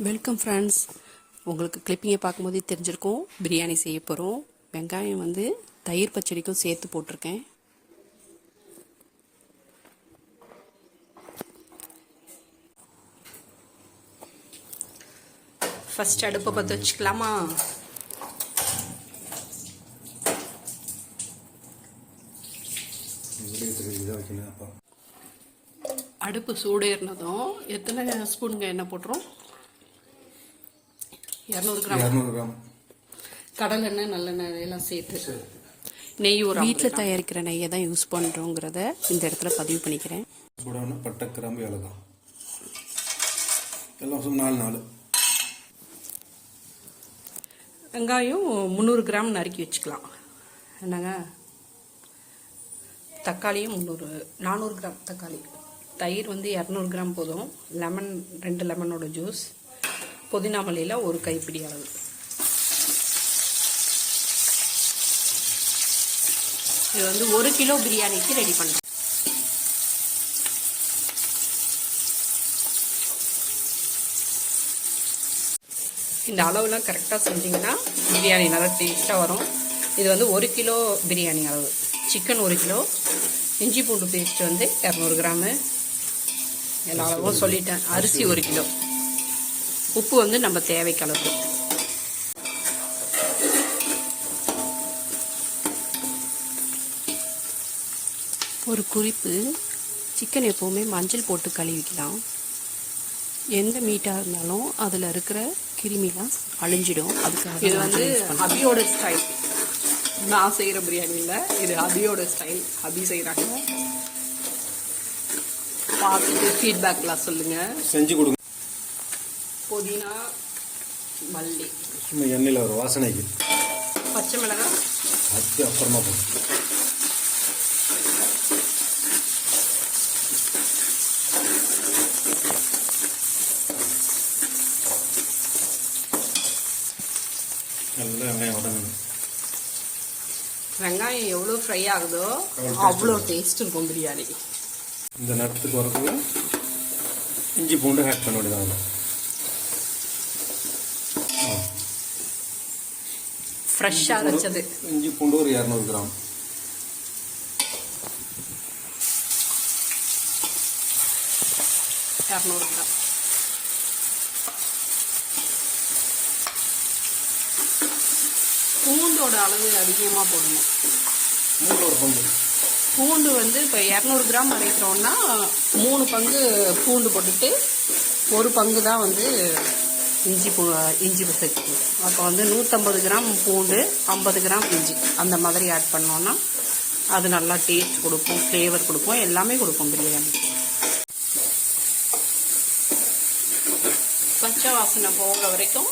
Welcome friends. உங்களுக்கு கிளிப்பிங்கை பார்க்கும்போதே தெரிஞ்சிருக்கும் பிரியாணி செய்ய போகிறோம். வெங்காயம் வந்து தயிர் பச்சடிக்கும் சேர்த்து போட்டிருக்கேன். ஃபர்ஸ்ட் அடுப்பை பற்ற வச்சுக்கலாமா? அடுப்பு சூடு ஏறினதும் எத்தனை ஸ்பூனுங்க எண்ணெய் போட்டுரும்? 200 கிராம் கடல் எண்ணெய், நல்லெண்ணெய் எல்லாம் சேர்த்து நெய் ஒரு வீட்டில் தயாரிக்கிற நெய்யை தான் யூஸ் பண்ணுறோங்கிறத இந்த இடத்துல பதிவு பண்ணிக்கிறேன். சூடான பட்டை, கிராம்பு, ஏலக்காய் எல்லாம் 4 வெங்காயம் 300 கிராம் நறுக்கி வச்சுக்கலாம். என்னங்க, தக்காளியும் 400 கிராம் தக்காளி, தயிர் வந்து 200 கிராம் போதும், லெமன் 2 லெமனோட ஜூஸ், புதினா மல்லியில் 1 கைப்பிடி அளவு. இது வந்து 1 கிலோ பிரியாணிக்கு ரெடி பண்ணுறேன். இந்த அளவுலாம் கரெக்டாக செஞ்சிங்கன்னா பிரியாணி நல்லா டேஸ்ட்டாக வரும். இது வந்து 1 கிலோ பிரியாணி அளவு. சிக்கன் 1 கிலோ, இஞ்சி பூண்டு பேஸ்ட் வந்து 200 கிராமு, எல்லா அளவும் சொல்லிட்டேன். அரிசி 1 கிலோ, உப்பு வந்து நம்ம தேவைக்கு அளவு. ஒரு குறிப்பு, சிக்கன் எப்போவுமே மஞ்சள் போட்டு கழுவிக்கலாம். எந்த மீட்டாக இருந்தாலும் அதில் இருக்கிற கிருமிலாம் அழிஞ்சிடும். அதுக்காக இது வந்து அபியோட ஸ்டைல். நான் செய்கிற பிரியாணி இல்லை, இது அபியோட ஸ்டைல். அபி செய்கிறாங்க. பார்த்துட்டு ஃபீட்பேக்லாம் சொல்லுங்கள், செஞ்சு கொடுங்க. புதினா மல்லி சும்மா எண்ணெயில் ஒரு வாசனைக்கு, பச்சை மிளகாய் அது அப்புறமா போட்டு நல்லா வெங்காயம் வதங்கணும். வெங்காயம் எவ்வளோ ஃப்ரை ஆகுதோ அவ்வளோ டேஸ்ட் இருக்கும் பிரியாணி. இந்த நேரத்துக்கு வரக்குள்ள இஞ்சி பூண்டு ஆட் பண்ண வேண்டியதாக. ஃப்ரெஷ்ஷாக அரைச்சது இஞ்சி பூண்டு ஒரு 200 கிராம். பூண்டோட அளவு அதிகமாக போடணும். 3 பங்கு பூண்டு வந்து இப்போ 200 கிராம் அரைக்கிறோன்னா 3 பங்கு பூண்டு போட்டுட்டு 1 பங்கு தான் வந்து இஞ்சி சேர்த்து. அப்போ வந்து 150 கிராம் பூண்டு, 50 கிராம் இஞ்சி அந்த மாதிரி ஆட் பண்ணோன்னா அது நல்லா டேஸ்ட் கொடுக்கும், ஃப்ளேவர் கொடுக்கும், எல்லாமே கொடுக்கும் பிரியாணி. பச்சை வாசனை போகிற வரைக்கும்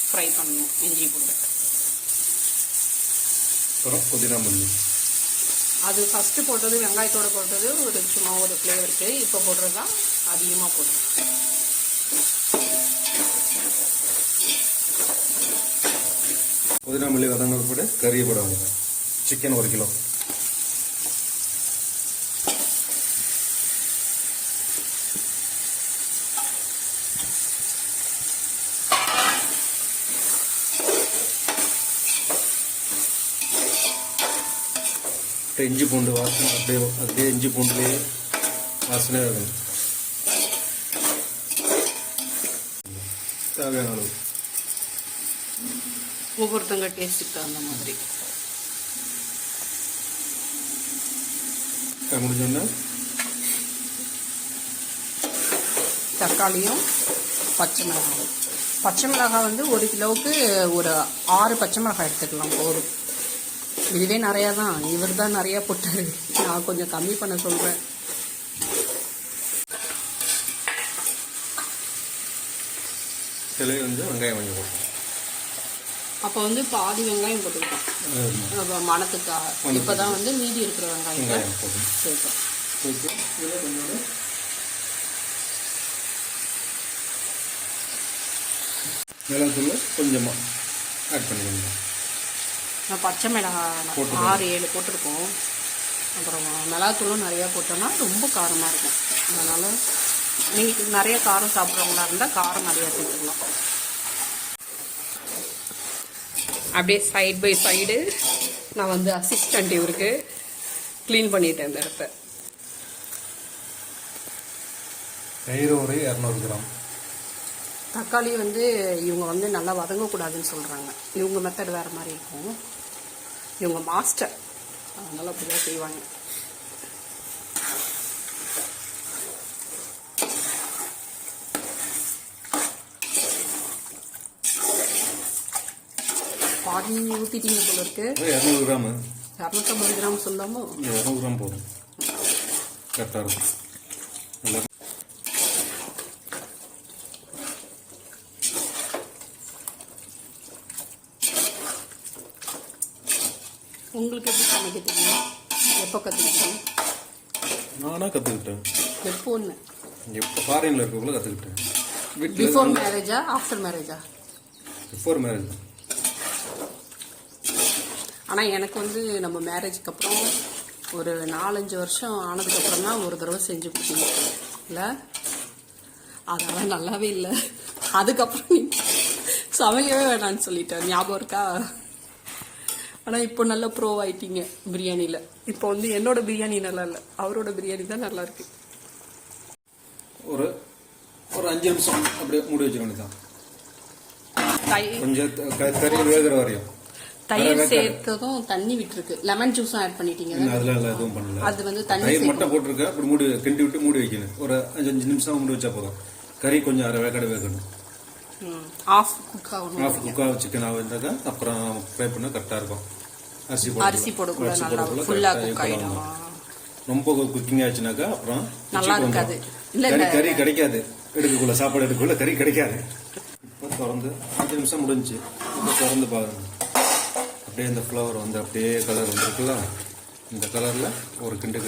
ஃப்ரை பண்ணணும் இஞ்சி பூண்டு. அப்புறம் புதினா மல்லி, அது ஃபஸ்ட்டு போட்டது வெங்காயத்தோடு போட்டது ஒரு சும்மா ஒரு ஃப்ளேவருக்கு. இப்போ போடுறது தான் அதிகமாக போடுறோம். புதினா மல்லி வதங்கினது கூட கறியை போட வேண்டியது. சிக்கன் 1 கிலோ, இஞ்சி பூண்டு வாசனை அப்படியே இஞ்சி பூண்டுலேயே வாசனையாக இருக்கணும். தேவையான அளவு, ஒவ்வொருத்தங்க டேஸ்ட்டுக்கு தகுந்த மாதிரி. முடிஞ்சோன்னா தக்காளியும் பச்சை மிளகாயும். பச்சை மிளகாய் வந்து 1 கிலோவுக்கு ஒரு 6 பச்சை மிளகாய் எடுத்துக்கலாம் போதும். இதுவே நிறையா தான், இவர் தான் நிறையா போட்டார், நான் கொஞ்சம் கம்மி பண்ண சொல்கிறேன். வந்து வெங்காயம் கொஞ்சம் போட்டோம். அப்போ வந்து பாதி வெங்காயம் போட்டுக்கிட்டோம் மணத்துக்காக. இப்போ தான் வந்து மீதி இருக்கிற வெங்காயம் சேர்ப்போம். மிளகுத்தூள் கொஞ்சமாக ஆட் பண்ணிக்கணும். பச்சை மிளகாய் 6-7 போட்டிருக்கோம். அப்புறம் மிளகாத்தூளும் நிறையா போட்டோம்னா ரொம்ப காரமாக இருக்கும். அதனால் நீங்கள் நிறைய காரம் சாப்பிட்றவங்களா இருந்தால் காரம் நிறையா சேர்த்துக்கலாம். அப்படியே சைட் பை சைடு நான் வந்து அசிஸ்டண்ட் இவருக்கு க்ளீன் பண்ணிட்டேன் இந்த இடத்த. தயிர் ஒரு 200 கிராம். தக்காளி வந்து இவங்க வந்து நல்லா வதங்கக்கூடாதுன்னு சொல்கிறாங்க. இவங்க மெத்தட் வேறு மாதிரி இருக்கும். இவங்க மாஸ்டர், அதனால் அப்படி தான் செய்வாங்க. பாதி ஊற்றிட்டீங்க போல இருக்கு. 200 கிராம், 250 கிராம் சொல்லாமல் 200 கிராம் போதும், கரெக்டாக இருக்கும். எல்லாம் உங்களுக்கு எப்படி சமைக்க தெரியும்? எப்போ கற்றுக்கிட்டேன்? நானாக கற்றுக்கிட்டேன். எப்போன்னு? எப்போ ஃபாரினில் இருக்கக்குள்ள கற்றுக்கிட்டேன். பிஃபோர் மேரேஜா ஆஃப்டர் மேரேஜா? Before marriage. ஆனால் எனக்கு வந்து நம்ம மேரேஜுக்கு அப்புறம் ஒரு 4-5 வருஷம் ஆனதுக்கப்புறம் தான் ஒரு தடவை செஞ்சு கொடுத்தீங்க இல்லை? அதெல்லாம் நல்லாவே இல்லை. அதுக்கப்புறம் நீ சமைக்கவே வேணான்னு சொல்லிட்டேன், ஞாபகம் இருக்கா? ஆனால் இப்போ நல்லா ப்ரோ ஆயிட்டீங்க பிரியாணியில். இப்போ வந்து என்னோட பிரியாணி நல்லா இல்லை, அவரோட பிரியாணி தான் நல்லா இருக்கு. ஒரு 5 நிமிஷம் அப்படியே மூடி வச்சிட வேண்டியதான். கொஞ்சம் கறி வேகிற வரையும். தயிர் சேர்த்ததும் தண்ணி விட்டுருக்கு. லெமன் ஜூஸும் ஆட் பண்ணிட்டீங்க. அதெல்லாம் எதுவும் பண்ணல. அது வந்து தண்ணி தயிர் மட்டும் போட்டிருக்க. அப்படி மூடி கிண்டி விட்டு மூடி வைக்கணும். ஒரு 5 நிமிஷம் மூடி வச்சா போதும். கறி கொஞ்சம் அரை வேக்காடு வேகணும். ஆஃப் குக்கா சிக்கன் ஆகுதுனாக்கா அப்புறம் ஃப்ரை பண்ண கரெக்டாக இருக்கும். அரிசி போடக்கூடாது, ஃபுல்லாக குக் ஆகிடும். ரொம்ப குக்கிங் ஆச்சுனாக்கா அப்புறம் நல்லா இருக்காது. கறி கிடைக்காது. எடுக்கக்குள்ள சாப்பாடு எடுக்கக்குள்ள கறி கிடைக்காது. இப்போ திறந்து 5 நிமிஷம் முடிஞ்சு இப்போ திறந்து பாருங்க. அப்படியே இந்த ஃப்ளவர் வந்து அப்படியே கலர் வந்துருக்குல்ல, இந்த கலர்ல ஒரு கிண்டு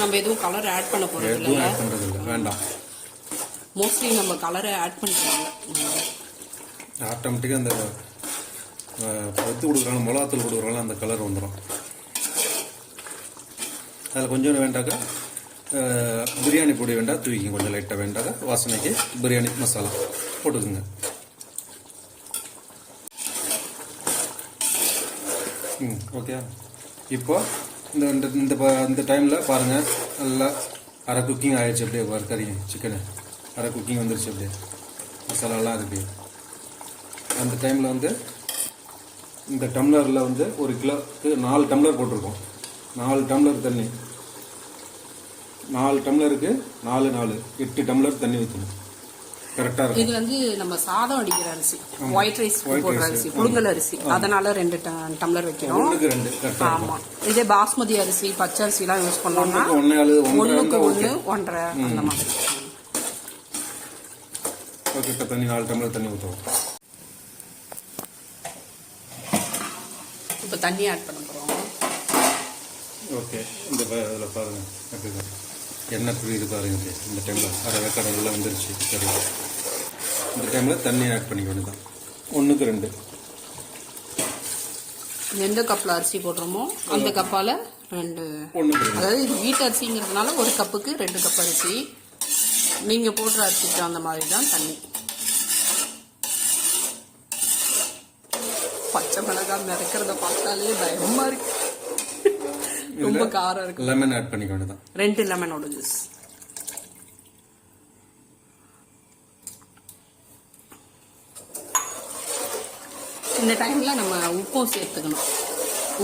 நம்ம எதுவும் கலர் ஆட் பண்ண போறது இல்லை. எதுவும் ஆட் பண்றது இல்லை, வேண்டாம். மோஸ்ட்லி நம்ம கலரை ஆட் பண்ணுறாங்க. ஆட்டோமேட்டிக்காக அந்த பத்து கொடுக்குறாங்க, மிளகாத்தூள் கொடுக்குறாங்க, அந்த கலர் வந்துடும். அதில் கொஞ்சம் வேண்டாக்கா பிரியாணி பொடி வேண்டாம் தூக்கிங்க, கொஞ்சம் லைட்டாக வேண்டாக்கா வாசனைக்கு பிரியாணி மசாலா போட்டுக்குங்க. ஓகே. இப்போ இந்த டைமில் பாருங்கள், நல்லா அரை குக்கிங் ஆயிடுச்சு. அப்படியே கறி சிக்கனு அரை குக்கிங் வந்துருச்சு. அப்படியே மசாலாலாம் இருக்குது. அந்த டைமில் வந்து இந்த டம்ளரில் வந்து 1 கிலோக்கு 4 டம்ளர் போட்டிருக்கோம். 4 டம்ளர் தண்ணி, 4 டம்ளருக்கு 4 8 டம்ளர் தண்ணி ஊற்றணும். கரெக்டாக இருக்கும். இது வந்து நம்ம சாதம் அடிக்கிற அரிசி, ஒயிட் ரைஸ் போடுற அரிசி, புழுங்கல் அரிசி, அதனால 2 டம்ளர் வைக்கிறோம். 1க்கு 2 ஆமாம். இதே பாஸ்மதி அரிசி, பச்சை அரிசிலாம் யூஸ் பண்ணோம்னா 1க்கு 1 1.5 அந்த மாதிரி. ஓகே. தண்ணி 4 டம்ளர் தண்ணி ஊற்றுவோம். இப்போ தண்ணி ஆட் பண்ண போகிறோம். ஓகே. இந்த இதில் பாருங்கள் எப்படி எண்ணெய் புரியுது பாருங்க. இந்த டைமில் அரை வேக்காடு நல்லா வந்துருச்சு சரி. இந்த டைமில் தண்ணி ஆட் பண்ணிக்க வேண்டியதான். 1க்கு 2. எந்த கப்பில் அரிசி போடுறோமோ அந்த கப்பால் 2. அதாவது இது வீட்டு அரிசிங்கிறதுனால 1 கப்புக்கு 2 கப் அரிசி. நீங்கள் போடுற அரிசிக்கு அந்த மாதிரி தான் தண்ணி. பச்சை மிளகாய் மிதக்கிறத பார்த்தாலே பயமா இருக்கு. ரொம்ப காரம் இருக்கு. லெமன் ஆட் பண்ணிக்க வேண்டியதான். 2 லெமனோட ஜூஸ். இந்த டைம்ல நம்ம உப்பும் சேர்த்துக்கணும்.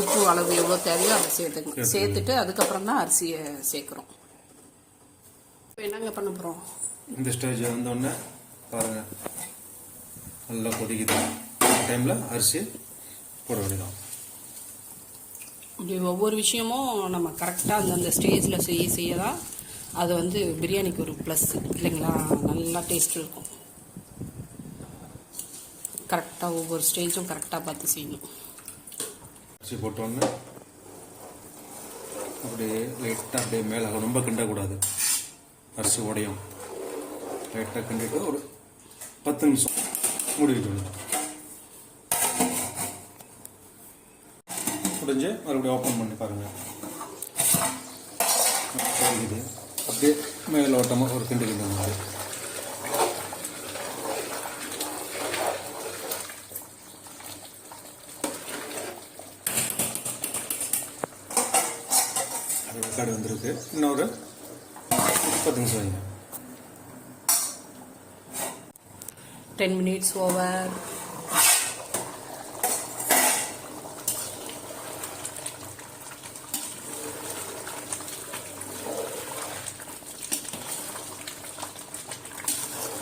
உப்பு அளவு எவ்வளோ தேவையோ அதை சேர்த்துக்கணும். சேர்த்துட்டு அதுக்கப்புறம் தான் அரிசியை சேர்க்குறோம். இப்போ என்னங்க பண்ண போகிறோம்? இந்த ஸ்டேஜ் வந்தோடனே பாருங்க நல்லா கொதிக்குது. இந்த டைமில் அரிசி போட வேண்டியதான். இப்படி ஒவ்வொரு விஷயமும் நம்ம கரெக்டாக அந்தந்த ஸ்டேஜில் செய்ய தான் அது வந்து பிரியாணிக்கு ஒரு ப்ளஸ் இல்லைங்களா? நல்லா டேஸ்ட் இருக்கும். கரெக்டாக ஒவ்வொரு ஸ்டேஜும் கரெக்டாக பார்த்து செய்யணும். அரிசி போட்டோன்னே அப்படியே லைட்டாக அப்படியே மேலே ரொம்ப கிண்டக்கூடாது, அரிசி உடையும். லைட்டாக கிண்டிட்டு ஒரு 10 நிமிஷம் மூடி வைக்கணும். முடிஞ்சு மறுபடியும் ஓப்பன் பண்ணி பாருங்கள். அப்படியே மேலோட்டமாக ஒரு கிண்டு கிண்டு மாதிரி. கடை வந்திருக்கு. இன்னொரு 10 நிமிஷம் வைங்க. 10 minutes ஓவர்.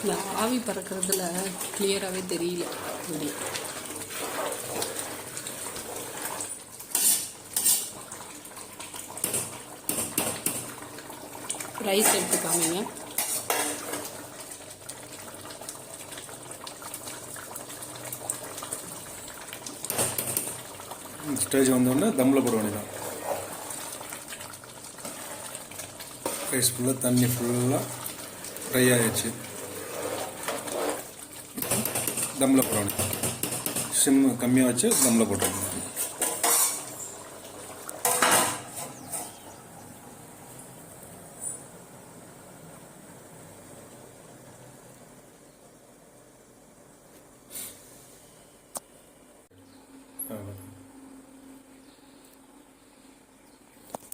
இந்த ஆவி பறக்கிறதுல கிளியராகவே தெரியல. இப்படி ரைஸ் எடுத்துக்காமீங்க. ஸ்டேஜ் வந்தோடனே தம்மில் போட வேண்டியதான். ரைஸ் ஃபுல்லாக தண்ணி ஃபுல்லாக ஃப்ரை ஆகிடுச்சு. தம்மில் போட வேண்டியதான். சிம் கம்மியாக வச்சு தம்மில் போட்டுருங்க.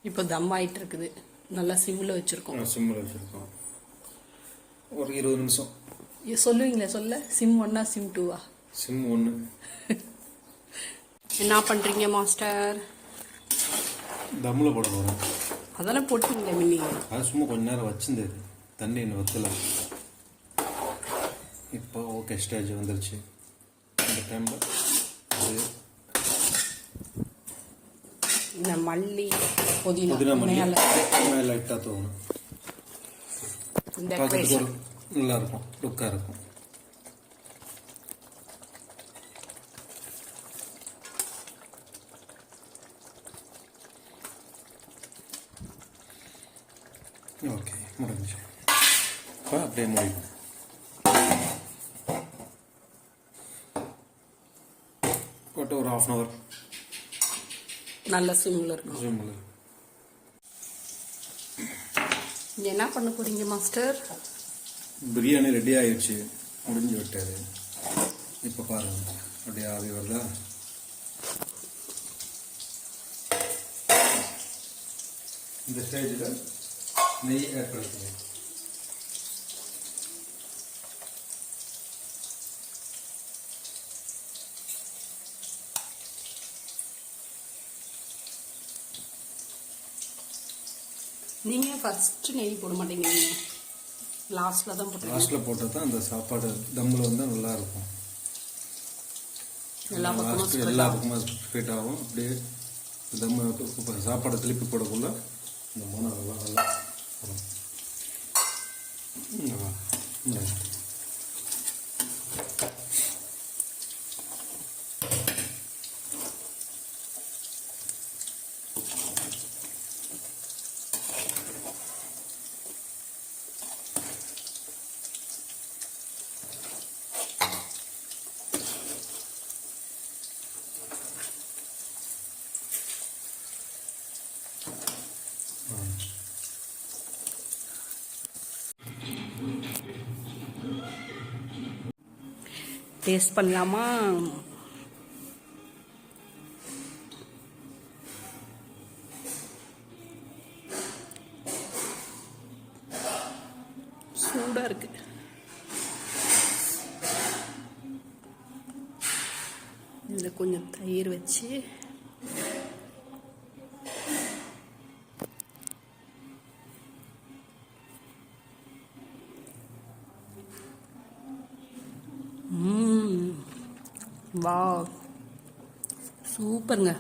இப்போ தம் ஆயிட்டு இருக்குது. நல்லா சிம்மில் வச்சுருக்கோம். சிம்மில் வச்சுருக்கோம். ஒரு 20 நிமிஷம். சொல்லுவீங்களே சொல்ல. Sim 1 sim 2? சிம் 1. என்ன பண்ணுறீங்க மாஸ்டர்? தம்மில் போட போகிறேன். அதெல்லாம் போட்டுங்களே மின்னி. அது சும்மா கொஞ்ச நேரம் வச்சிருந்தது. தண்ணி இன்னும் வற்றல. இப்போ ஓகே ஸ்டேஜ் வந்துருச்சு. இந்த டைமில் அது இந்த மல்லி புதினா மேலே லைட்டாக தோணும். பார்க்கறதுக்கு நல்லா இருக்கும், லுக்காக இருக்கும். ஓகே முடிஞ்சு. இப்போ அப்படியே முடியும். போட்டு ஒரு 1/2 hour நல்ல சிம்மில் இருக்கும். சிம்மில். என்ன பண்ண போறீங்க மாஸ்டர்? பிரியாணி ரெடி ஆயிடுச்சு. முடிஞ்சு விட்டாரு. இப்போ பாருங்க அப்படியே ஆவி வருதா? இந்த ஸ்டேஜில் நெய் ஆட் பண்ணிக்கணும். நீங்கள் ஃபஸ்ட்டு நெய் போட மாட்டேங்கிறீங்க, லாஸ்ட்டில் தான் போட்டு. லாஸ்ட்டில் போட்டால் தான் அந்த சாப்பாடு தம்மில் வந்து நல்லா இருக்கும். எல்லா பக்கமும் ஸ்ப்ரெட் ஆகும். அப்படியே தம் இப்போ சாப்பாடை திருப்பி போடக்குள்ள இந்த மனம் நல்லா வரும். டேஸ்ட் பண்ணலாமா? சூடாக இருக்கு. இதில் கொஞ்சம் தயிர் வச்சு வா சூப்பருங்க.